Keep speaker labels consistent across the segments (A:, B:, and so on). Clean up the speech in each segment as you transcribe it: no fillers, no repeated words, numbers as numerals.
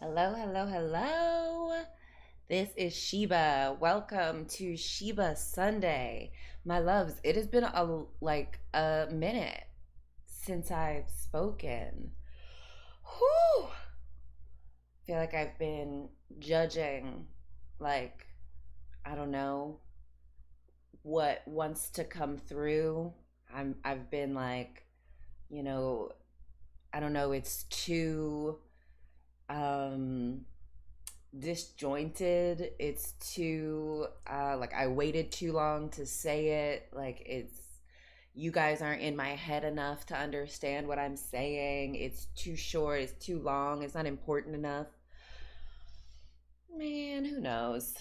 A: Hello, hello, hello. This is Sheba. Welcome to Sheba Sunday. My loves, it has been a minute since I've spoken. Whew. Feel like I've been judging like I don't know what wants to come through. I've been you know, I don't know, it's too um disjointed. It's too I waited too long to say it. It's you guys aren't in my head enough to understand what I'm saying. It's too short, it's too long, it's not important enough. Man, who knows?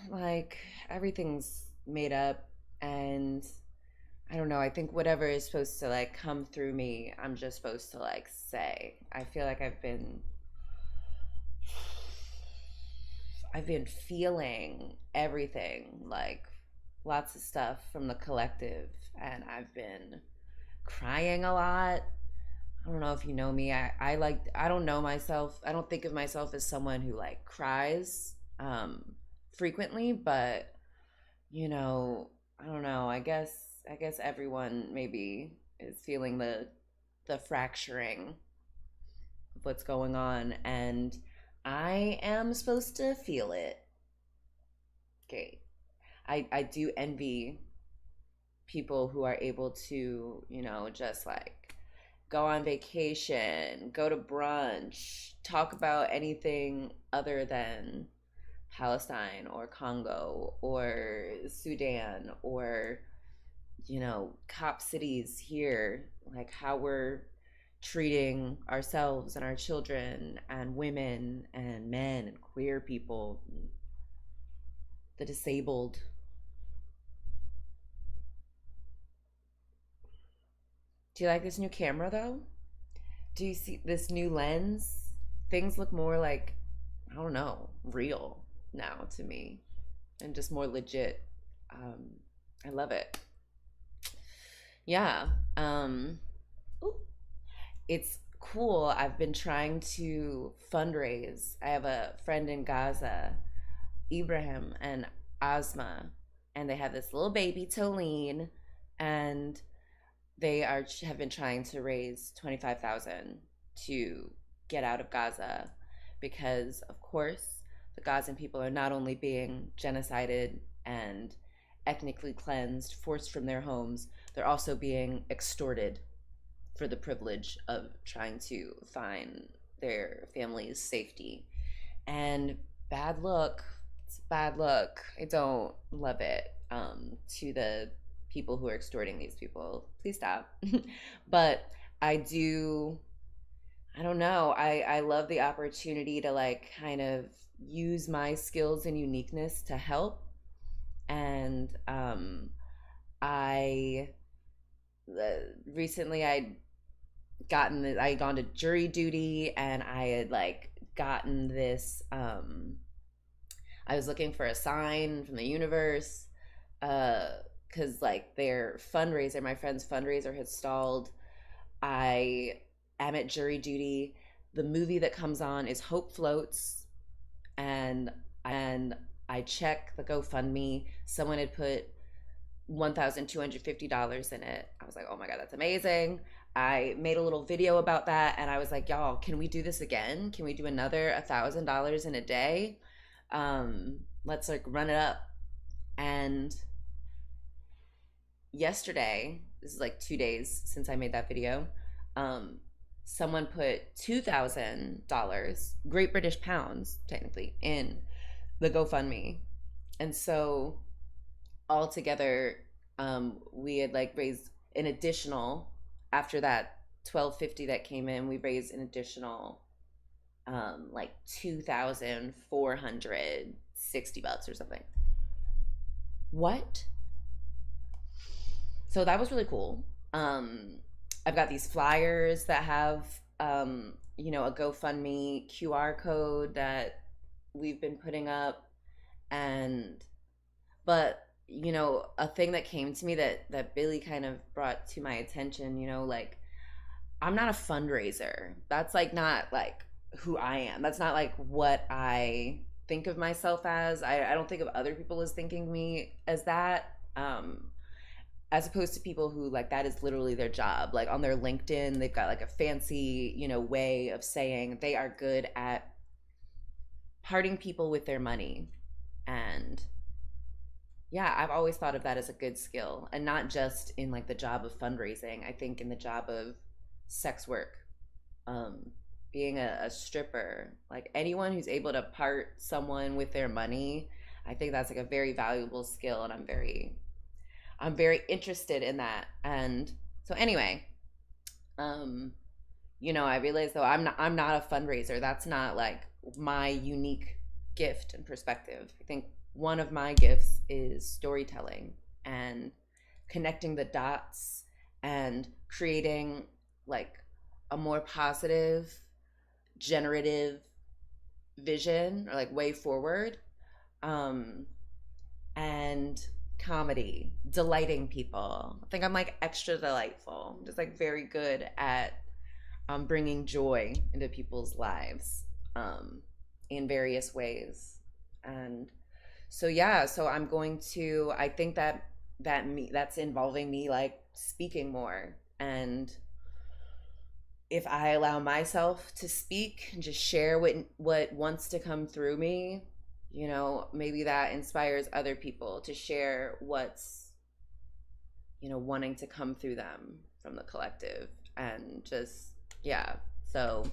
A: Like everything's made up, and I don't know. I think whatever is supposed to come through me, I'm just supposed to say. I feel like I've been feeling everything, like lots of stuff from the collective, and I've been crying a lot. I don't know if you know me. I don't know myself. I don't think of myself as someone who cries frequently, but I don't know. I guess everyone maybe is feeling the fracturing of what's going on, and I am supposed to feel it. Okay. I do envy people who are able to, just go on vacation, go to brunch, talk about anything other than Palestine or Congo or Sudan or, cop cities here, like how we're treating ourselves and our children and women and men and queer people, and the disabled. Do you like this new camera though? Do you see this new lens? Things look more like, I don't know, real now to me and just more legit. Um, I love it. Yeah. Ooh, it's cool. I've been trying to fundraise. I have a friend in Gaza, Ibrahim and Asma, and they have this little baby, Tolene, and they are have been trying to raise 25,000 to get out of Gaza because of course the Gazan people are not only being genocided and ethnically cleansed, forced from their homes, they're also being extorted for the privilege of trying to find their family's safety. And bad luck. It's bad luck. I don't love it. To the people who are extorting these people, please stop. But I do. I don't know. I love the opportunity to kind of use my skills and uniqueness to help. And I recently I had gone to jury duty, and I had gotten this I was looking for a sign from the universe because their fundraiser, my friend's fundraiser, has stalled. I am at jury duty. The movie that comes on is Hope Floats, and I check the GoFundMe. Someone had put $1,250 in it. I was like, oh my God, that's amazing. I made a little video about that, and I was like, y'all, can we do this again? Can we do another $1,000 in a day? Let's run it up. And yesterday, this is 2 days since I made that video, um, someone put $2,000, Great British pounds, technically, in the GoFundMe. And so altogether, we had raised an additional, after that 1,250 that came in, we raised an additional 2,460 bucks or something. What? So that was really cool. I've got these flyers that have a GoFundMe QR code that we've been putting up. And but a thing that came to me that Billy kind of brought to my attention, I'm not a fundraiser. That's not who I am. That's not like what I think of myself as. I don't think of other people as thinking me as that. As opposed to people who like that is literally their job. Like on their LinkedIn, they've got like a fancy, way of saying they are good at parting people with their money. And yeah, I've always thought of that as a good skill, and not just in like the job of fundraising. I think in the job of sex work, um, being a stripper, like anyone who's able to part someone with their money, I think that's like a very valuable skill, and I'm very interested in that. And so anyway, um, I realize though I'm not a fundraiser. That's not like my unique gift and perspective. I think one of my gifts is storytelling and connecting the dots and creating like a more positive, generative vision or like way forward. Um, and comedy, delighting people. I think I'm like extra delightful. I'm just like very good at bringing joy into people's lives in various ways. And so yeah, so I'm going to. I think that's involving me like speaking more, and if I allow myself to speak and just share what wants to come through me, maybe that inspires other people to share what's wanting to come through them from the collective. And just yeah, so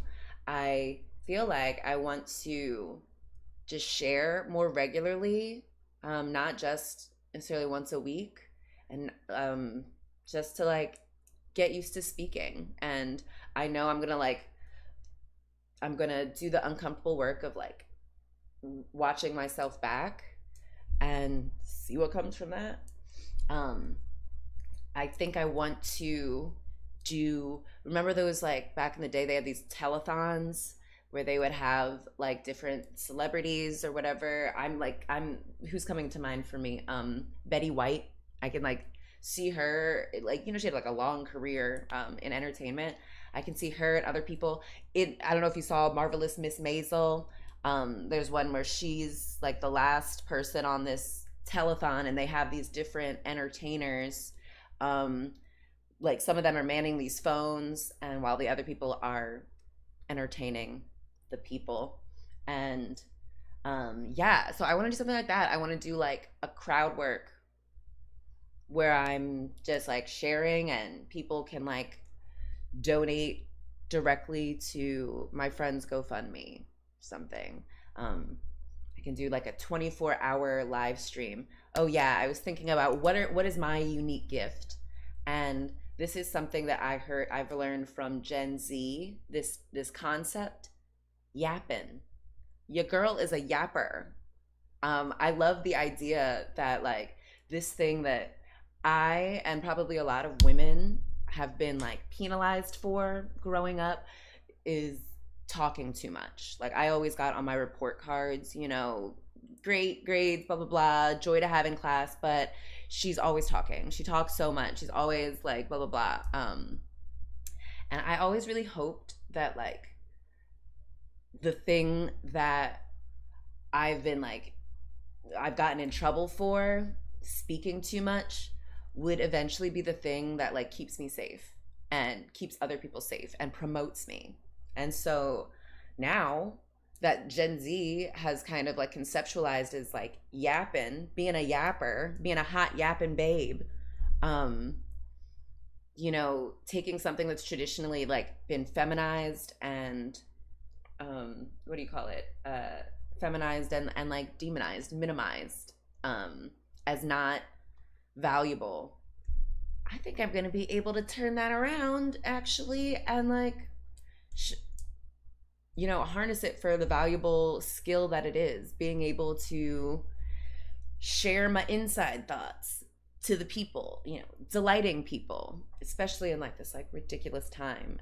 A: I feel like I want to just share more regularly, not just necessarily once a week, and just to like get used to speaking. And I know I'm gonna do the uncomfortable work of like watching myself back and see what comes from that. Um, I think I want to remember those like back in the day they had these telethons where they would have like different celebrities or whatever. I'm who's coming to mind for me? Betty White. I can like see her like she had like a long career in entertainment. I can see her and other people. I don't know if you saw Marvelous Miss Maisel. There's one where she's like the last person on this telethon, and they have these different entertainers. Like some of them are manning these phones, and while the other people are entertaining the people. And yeah, so I want to do something like that. I want to do like a crowd work where I'm just like sharing, and people can like donate directly to my friend's GoFundMe, something. I can do like a 24-hour live stream. Oh yeah, I was thinking about what is my unique gift, and this is something that I've learned from Gen Z. This concept, yapping. Your girl is a yapper. I love the idea that like this thing that I and probably a lot of women have been like penalized for growing up is talking too much. Like I always got on my report cards, great grades, blah blah blah, joy to have in class, but she's always talking. She talks so much. She's always like blah blah blah. And I always really hoped that like the thing that I've been like I've gotten in trouble for speaking too much would eventually be the thing that like keeps me safe and keeps other people safe and promotes me. And so now that Gen Z has kind of like conceptualized as like yapping, being a yapper, being a hot yapping babe, um, taking something that's traditionally like been feminized and what do you call it? Feminized and like demonized, minimized, as not valuable. I think I'm gonna be able to turn that around actually, and like harness it for the valuable skill that it is, being able to share my inside thoughts to the people, delighting people, especially in like this like ridiculous time,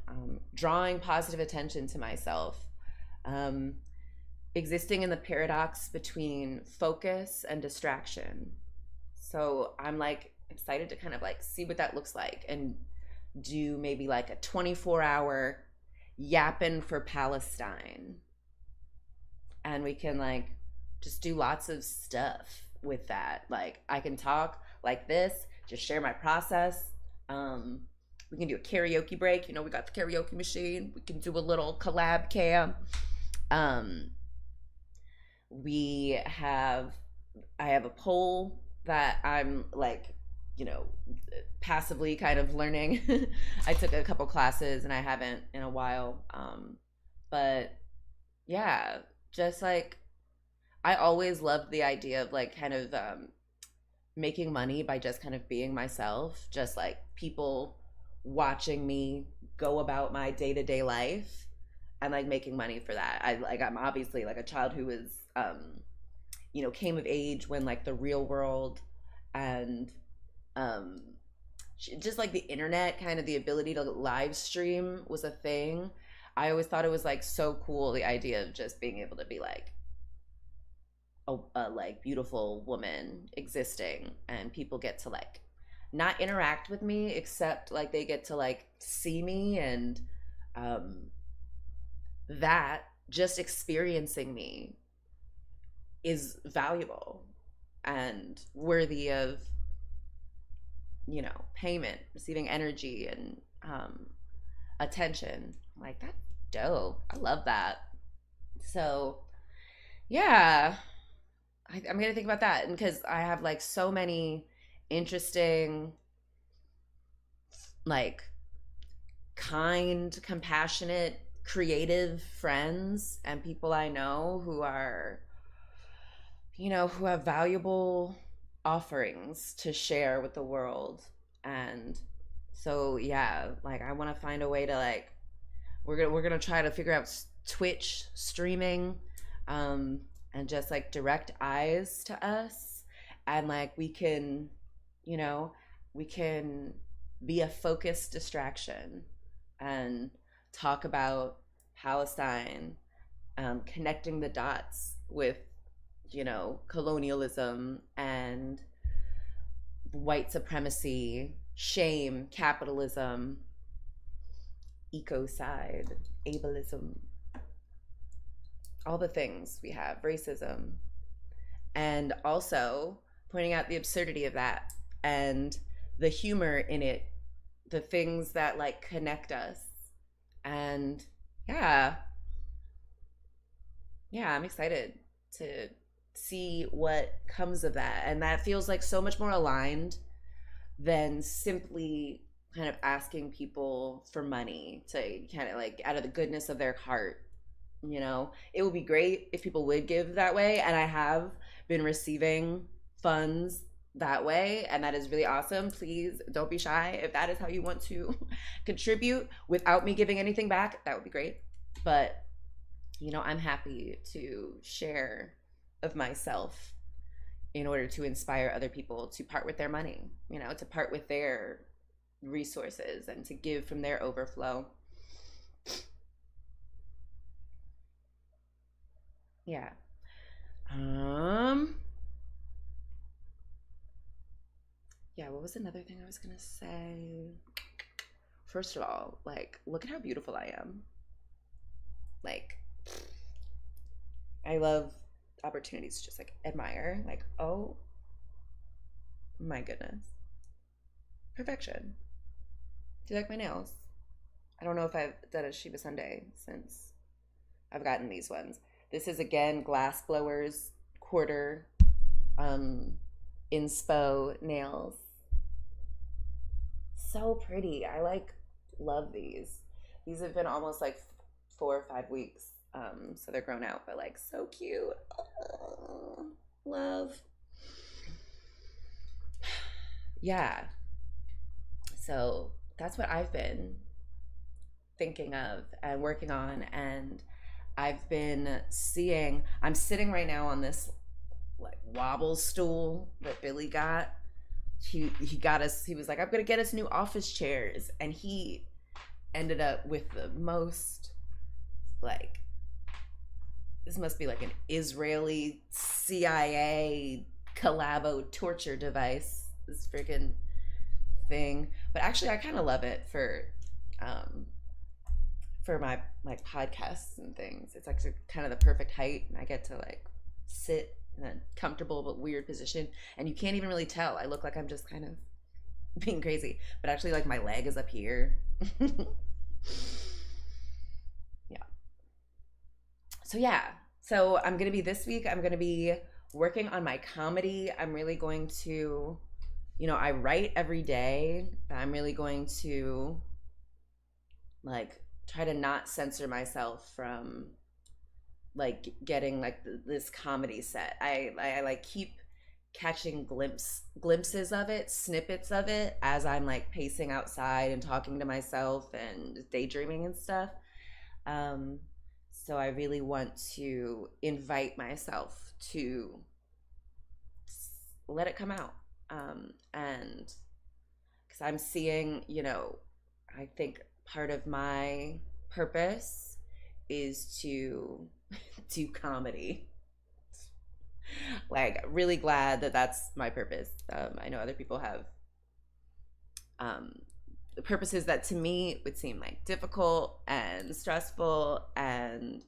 A: drawing positive attention to myself, existing in the paradox between focus and distraction. So I'm like excited to kind of like see what that looks like and do maybe like a 24-hour yapping for Palestine, and we can like just do lots of stuff with that. Like I can talk like this, just share my process. Um, we can do a karaoke break. You know, we got the karaoke machine. We can do a little collab cam. Um, we have I have a poll that I'm like, you know, passively kind of learning. I took a couple classes and I haven't in a while. But yeah, just like I always loved the idea of like kind of making money by just kind of being myself, just like people watching me go about my day-to-day life and like making money for that. I'm obviously like a child who was came of age when like the real world and um just like the internet, kind of the ability to live stream was a thing. I always thought it was like so cool, the idea of just being able to be like a like beautiful woman existing, and people get to like not interact with me except like they get to like see me, and um that just experiencing me is valuable and worthy of payment, receiving energy and attention. Like that's dope. I love that. So yeah, I'm gonna think about that, and because I have like so many interesting, like kind, compassionate, creative friends and people I know who are, who have valuable offerings to share with the world. And so yeah, like I want to find a way to like we're gonna try to figure out Twitch streaming, and just like direct eyes to us, and like you know, we can be a focused distraction and talk about Palestine, connecting the dots with colonialism and white supremacy, shame, capitalism, ecocide, ableism, all the things we have, racism, and also pointing out the absurdity of that and the humor in it, the things that like connect us. And yeah, yeah, I'm excited to see what comes of that. And that feels like so much more aligned than simply kind of asking people for money to kind of like out of the goodness of their heart. It would be great if people would give that way, and I have been receiving funds that way, and that is really awesome. Please don't be shy. If that is how you want to contribute without me giving anything back, that would be great. But I'm happy to share of myself in order to inspire other people to part with their money, to part with their resources and to give from their overflow. Yeah. Um yeah, what was another thing I was gonna say? First of all, like look at how beautiful I am. Like I love opportunities to just like admire, like, oh my goodness. Perfection. Do you like my nails? I don't know if I've done a Sheba Sunday since I've gotten these ones. This is again Glass Blowers quarter um inspo nails. So pretty. I like love these. These have been almost like 4 or 5 weeks. So they're grown out, but like so cute. Oh, love. Yeah. So that's what I've been thinking of and working on, and I've been seeing I'm sitting right now on this like wobble stool that Billy got. He got us, he was like, I'm gonna get us new office chairs, and he ended up with the most like, this must be like an Israeli CIA collabo torture device, this freaking thing. But actually I kind of love it um for my like podcasts and things. It's like kind of the perfect height, and I get to like sit in a comfortable but weird position, and you can't even really tell. I look like I'm just kind of being crazy, but actually, like my leg is up here. Yeah. So yeah. So I'm gonna be this week. I'm gonna be working on my comedy. I'm really going to, I write every day. But I'm really going to like try to not censor myself from like getting like this comedy set. I like keep catching glimpses of it, snippets of it as I'm like pacing outside and talking to myself and daydreaming and stuff. Um, so I really want to invite myself to let it come out. And because I'm seeing, I think part of my purpose is to do comedy. Like, really glad that that's my purpose. I know other people have um, purposes that to me would seem like difficult and stressful and,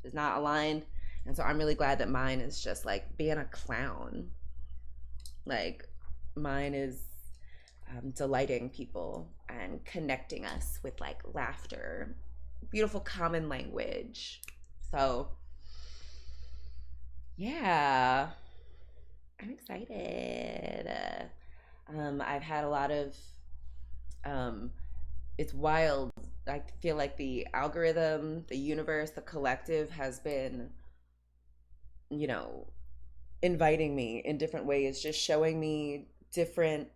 A: is not aligned. And so I'm really glad that mine is just like being a clown. Like, mine is delighting people and connecting us with like laughter, beautiful common language. So, yeah, I'm excited. I've had a lot of, um, it's wild. I feel like the algorithm, the universe, the collective has been, you know, inviting me in different ways, just showing me different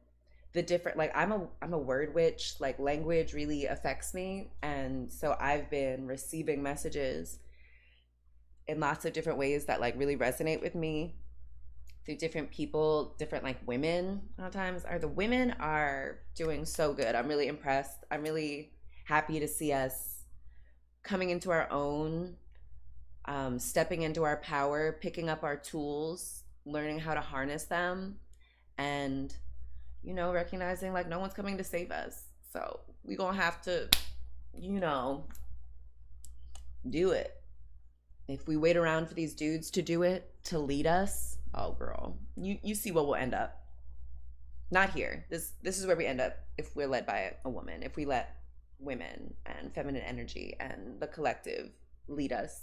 A: like I'm a word witch. Like language really affects me, and so I've been receiving messages in lots of different ways that like really resonate with me through different people, different like women. Sometimes are the women are doing so good. I'm really impressed. I'm really happy to see us coming into our own, stepping into our power, picking up our tools, learning how to harness them, and recognizing like no one's coming to save us. So we gonna have to, you know, do it. If we wait around for these dudes to do it, to lead us, oh girl, you see what we'll end up. Not here. This is where we end up if we're led by a woman. If we let women and feminine energy and the collective lead us.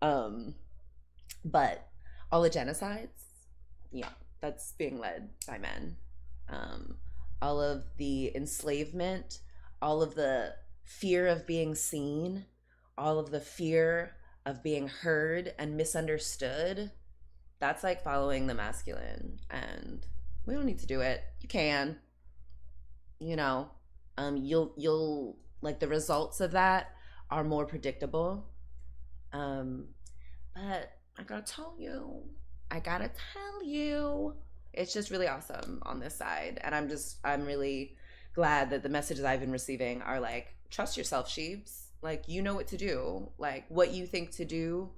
A: But all the genocides, yeah, that's being led by men. Um, all of the enslavement, all of the fear of being seen, all of the fear of being heard and misunderstood. That's like following the masculine, and we don't need to do it. You can, you know, you'll like the results of that are more predictable. Um, but I gotta tell you, it's just really awesome on this side, and I'm really glad that the messages I've been receiving are like, trust yourself, sheeps. Like, you know what to do. Like, what you think to do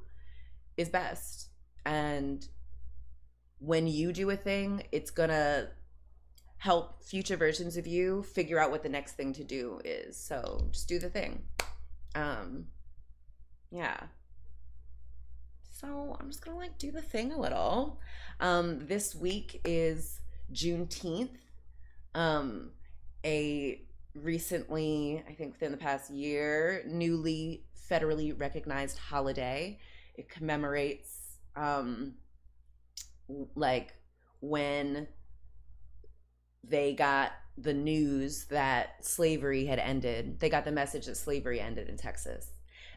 A: is best. And when you do a thing, it's gonna help future versions of you figure out what the next thing to do is. So just do the thing. Um, yeah. So I'm just gonna like do the thing a little. This week is Juneteenth. A recently, I think within the past year, newly federally recognized holiday. It commemorates like when they got the news that slavery had ended. They got the message that slavery ended in Texas.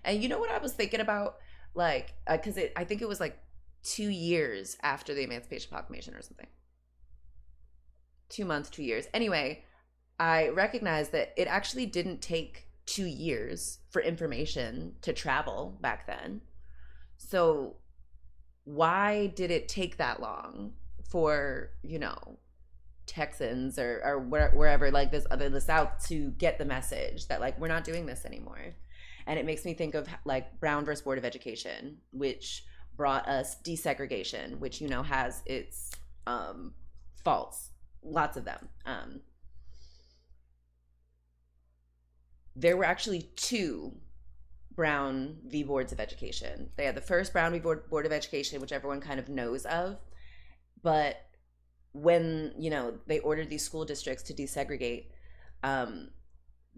A: And you know what I was thinking about? Like, because I think it was like 2 years after the Emancipation Proclamation or something. 2 months, 2 years. Anyway, I recognized that it actually didn't take 2 years for information to travel back then. So why did it take that long for, Texans or wherever like this other the South to get the message that like we're not doing this anymore? And it makes me think of like Brown versus Board of Education, which brought us desegregation, which has its faults, lots of them. There were actually two Brown v. Boards of Education. They had the first Brown v. Board of Education, which everyone kind of knows of, but when they ordered these school districts to desegregate, um,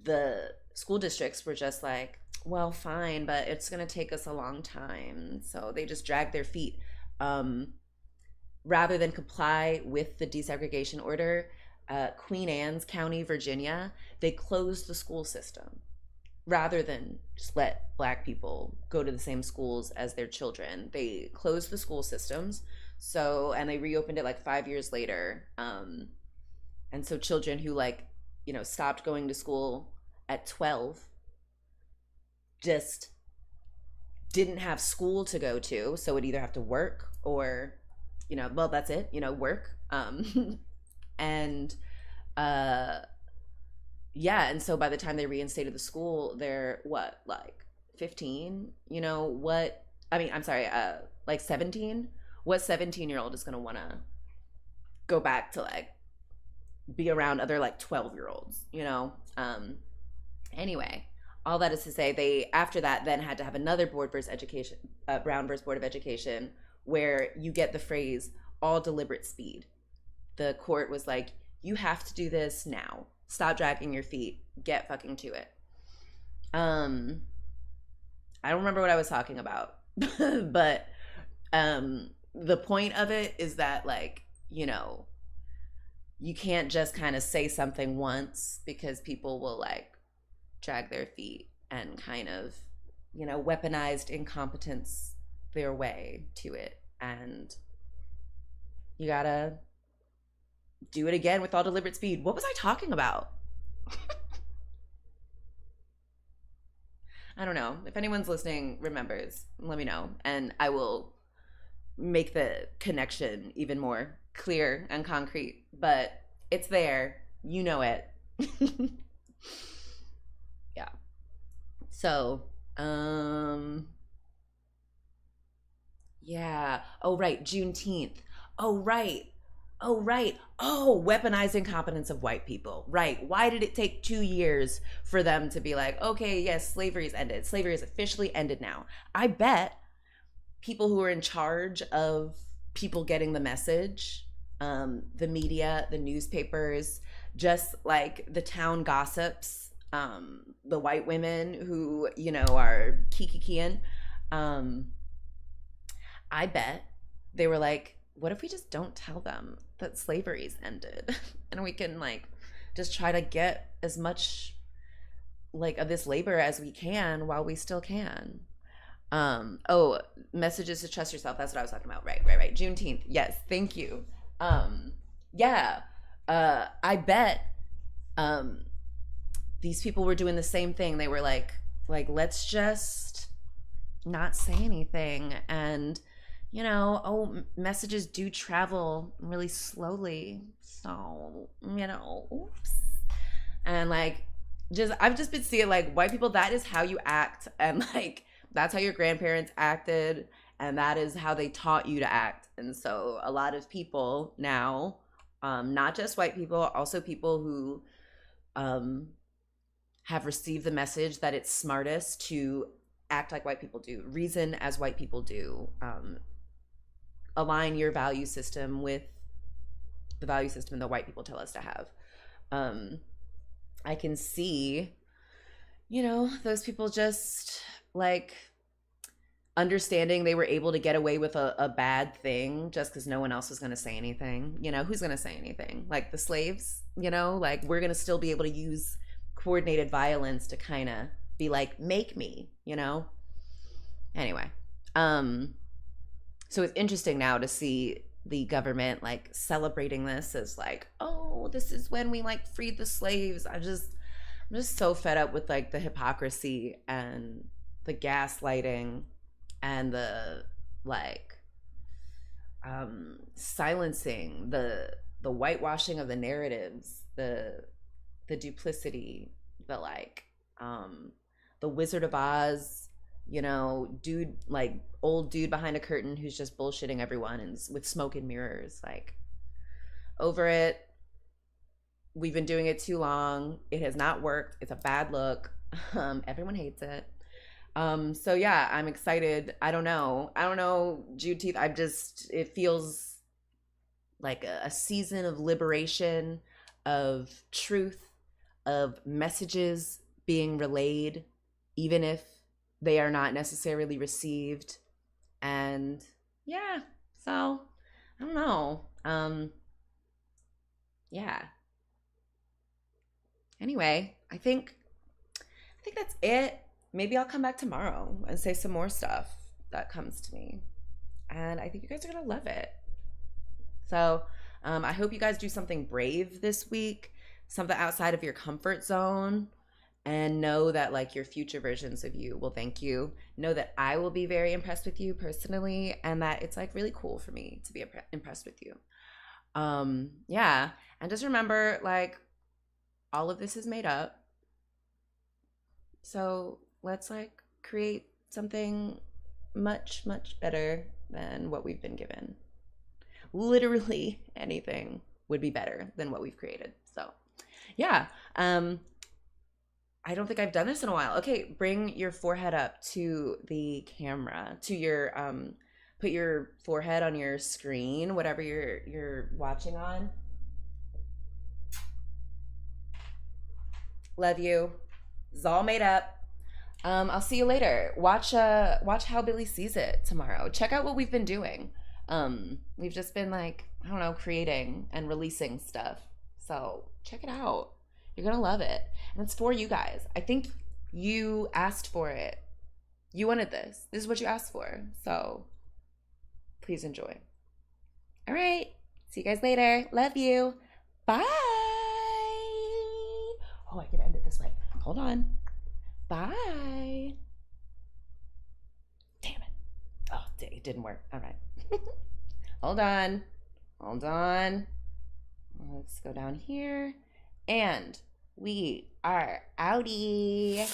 A: the school districts were just like, well, fine, but it's going to take us a long time, so they just dragged their feet. um, Rather than comply with the desegregation order, Queen Anne's County, Virginia, they closed the school system rather than just let black people go to the same schools as their children. They closed the school systems. So, and they reopened it like 5 years later. And so children who stopped going to school at 12 just didn't have school to go to. So would either have to work or, well, that's it, work. And, uh, yeah, and so by the time they reinstated the school, they're what, like 15? What, I mean, I'm sorry, like 17? What 17-year-old is going to want to go back to like be around other like 12-year-olds? Anyway, all that is to say, they after that then had to have another board versus education, Brown versus Board of Education, where you get the phrase all deliberate speed. The court was like, you have to do this now. Stop dragging your feet. Get fucking to it. I don't remember what I was talking about, but the point of it is that you can't just kind of say something once because people will like drag their feet and kind of weaponized incompetence their way to it, and you gotta do it again with all deliberate speed. What was I talking about? I don't know. If anyone's listening remembers, let me know, and I will make the connection even more clear and concrete. But it's there. You know it. Yeah. So, yeah. Oh, right. Juneteenth. Oh, right. Oh, right. Oh, weaponized incompetence of white people. Right. Why did it take 2 years for them to be like, okay, yes, slavery's ended. Slavery is officially ended now. I bet people who are in charge of people getting the message, the media, the newspapers, just like the town gossips, the white women who, are kikikiing, I bet they were like, what if we just don't tell them that slavery's ended and we can just try to get as much of this labor as we can while we still can. Oh, messages to trust yourself. That's what I was talking about. Right. Juneteenth. Yes. Thank you. Yeah. I bet, these people were doing the same thing. They were like, let's just not say anything. And, messages do travel really slowly. So, oops. And I've just been seeing white people, that is how you act. And that's how your grandparents acted. And that is how they taught you to act. And so a lot of people now, not just white people, also people who have received the message that it's smartest to act like white people do, reason as white people do, align your value system with the value system that white people tell us to have. I can see, those people just understanding they were able to get away with a bad thing just because no one else was going to say anything. Who's going to say anything? The slaves, we're going to still be able to use coordinated violence to kind of be make me, Anyway, so it's interesting now to see the government celebrating this as oh, this is when we freed the slaves. I'm just so fed up with the hypocrisy and the gaslighting and the silencing, the whitewashing of the narratives, the duplicity, the Wizard of Oz, dude, old dude behind a curtain who's just bullshitting everyone and with smoke and mirrors. Over it. We've been doing it too long. It has not worked. It's a bad look. Everyone hates it. So yeah, I'm excited. I don't know, Jude Teeth. It feels like a season of liberation, of truth, of messages being relayed, even if they are not necessarily received. And yeah, so I don't know. Yeah. Anyway, I think that's it. Maybe I'll come back tomorrow and say some more stuff that comes to me. And I think you guys are going to love it. So I hope you guys do something brave this week, something outside of your comfort zone, and know that like your future versions of you will thank you. Know that I will be very impressed with you personally, and that it's like really cool for me to be impressed with you. Yeah. And just remember, like, all of this is made up. So let's like create something much, much better than what we've been given. Literally anything would be better than what we've created. So, yeah. I don't think I've done this in a while. Okay, bring your forehead up to the camera, to your put your forehead on your screen, whatever you're watching on. Love you. It's all made up. I'll see you later. Watch how Billy sees it tomorrow. Check out what we've been doing. We've just been like, I don't know, creating and releasing stuff. So check it out. You're gonna love it. And it's for you guys. I think you asked for it. You wanted this. This is what you asked for. So please enjoy. All right. See you guys later. Love you. Bye. Oh, I can end it this way. Hold on. Bye. Damn it. Oh, it didn't work. All right. Hold on. Hold on. Let's go down here. And we are outie.